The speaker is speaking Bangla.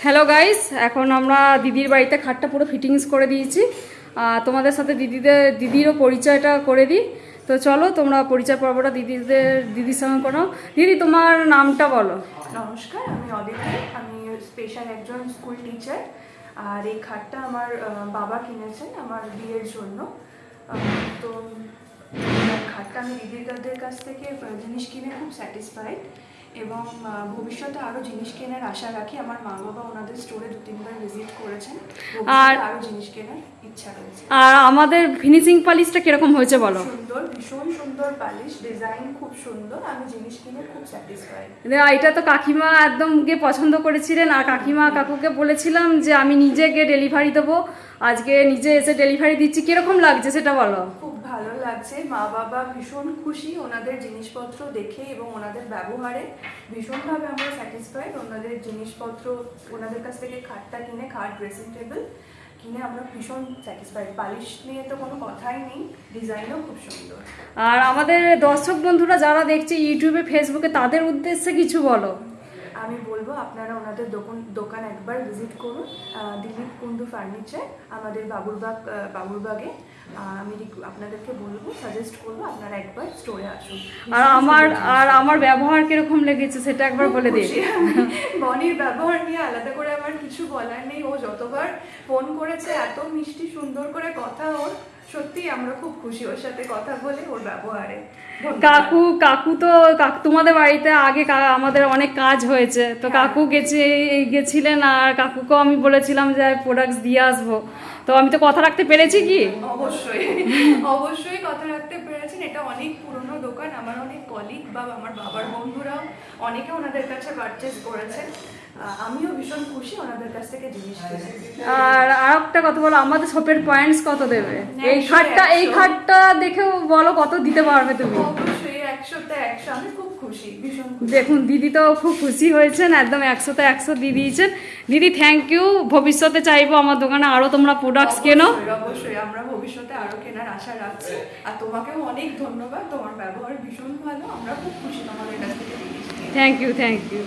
হ্যালো গাইস, এখন আমরা দিদির বাড়িতে খাটটা পুরো ফিটিংস করে দিয়েছি। তোমাদের সাথে দিদিরও পরিচয়টা করে দিই। তো চলো তোমরা পরিচয় পর্বটা দিদির সঙ্গে করো। দিদি, তোমার নামটা বলো। নমস্কার, আমি অদিতি। আমি স্পেশাল একজন স্কুল টিচার। আর এই খাটটা আমার বাবা কিনেছেন আমার বিয়ের জন্য। তো খাটটা আমি দিদিদের কাছ থেকে জিনিস কিনে খুব স্যাটিসফাইড এবং ভবিষ্যতে আরও জিনিস কেনার আশা রাখি। আমার মা বাবা ওনাদের স্টোরে 2-3বার ভিজিট করেছেন, আর আরও জিনিস কেনার ইচ্ছা রয়েছে। আর আমাদের ফিনিশিং পালিশটা কিরকম হয়েছে বলো? সুন্দর, ভীষণ সুন্দর পালিশ, ডিজাইন খুব সুন্দর। আমি জিনিস কিনে খুব স্যাটিসফাইড। এটা তো কাকিমা একদম গিয়ে পছন্দ করেছিলেন, আর কাকুকে বলেছিলাম যে আমি নিজে গিয়ে ডেলিভারি দেবো। আজকে নিজে এসে ডেলিভারি দিচ্ছি, কিরকম লাগছে সেটা বলো। খুব ভালো লাগছে, মা বাবা ভীষণ খুশি ওনাদের জিনিসপত্র দেখে এবং ওনাদের ব্যবহারে ভীষণভাবে আমরা স্যাটিসফাইড। ওনাদের জিনিসপত্র, ওনাদের কাছ থেকে খাটটা কিনে, খাট, ড্রেসিং টেবিল কিনে আমরা ভীষণ স্যাটিসফাইড। পালিশ নিয়ে তো কোনো কথাই নেই, ডিজাইনও খুব সুন্দর। আর আমাদের দর্শক বন্ধুরা যারা দেখছে ইউটিউবে, ফেসবুকে, তাদের উদ্দেশ্যে কিছু বলো। আমি বলবো আপনারা ওনাদের দোকান একবার ভিজিট করুন, দিলীপ কুন্ডু ফার্নিচার, আমাদের বাবুরবাগে। আমি আপনাদেরকে বলবো, সাজেস্ট করবো আপনারা একবার স্টোরে আসুন। আর আমার ব্যবহার কিরকম লেগেছে সেটা একবার বলে দিই। বনির ব্যবহার নিয়ে আলাদা করে আমার কিছু বলার নেই। ও যতবার ফোন করেছে, এত মিষ্টি সুন্দর করে কথা ওর, সত্যি আমরা খুব খুশি ওর সাথে কথা বলে, ওর ব্যবহারে। কাকু তো তোমাদের বাড়িতে আগে আমাদের অনেক কাজ হয়েছে, তো কাকু গেছিলেন, আর কাকুকেও আমি বলেছিলাম যে প্রোডাক্টস দিয়ে আসবো। তো আমি তো কথা রাখতে পেরেছি কি? অবশ্যই কথা রাখতে পেরেছেন। এটা অনেক পুরনো দোকান, আমার অনেক কলিগ বা আমার বাবার বন্ধুরাও অনেকে ওনাদের কাছে পারচেস করেছেন। আমিও ভীষণ খুশি ওনাদের কাছ থেকে জিনিস কিনে। আর একটা কথা বলো, আমাদের শপের পয়েন্টস কত দেবে? এই খাটটা দেখেও বলো কত দিতে পারবে তুমি? অবশ্যই 100তে 100। আমি খুব খুশি, ভীষণ খুশি। দেখুন, দিদি তো খুব খুশি হয়েছেন, একদম 100তে 100 দিয়ে দিয়েছেন। দিদি থ্যাংক ইউ। ভবিষ্যতে চাইবো আমার দোকানে আরো তোমরা প্রোডাক্টস কেনো। অবশ্যই আমরা ভবিষ্যতে আরো কেনার আশা রাখছি। আর তোমাকেও অনেক ধন্যবাদ, তোমার ব্যবহার ভীষণ ভালো। আমরা খুব খুশি তোমাদের কাছ থেকে। Thank you.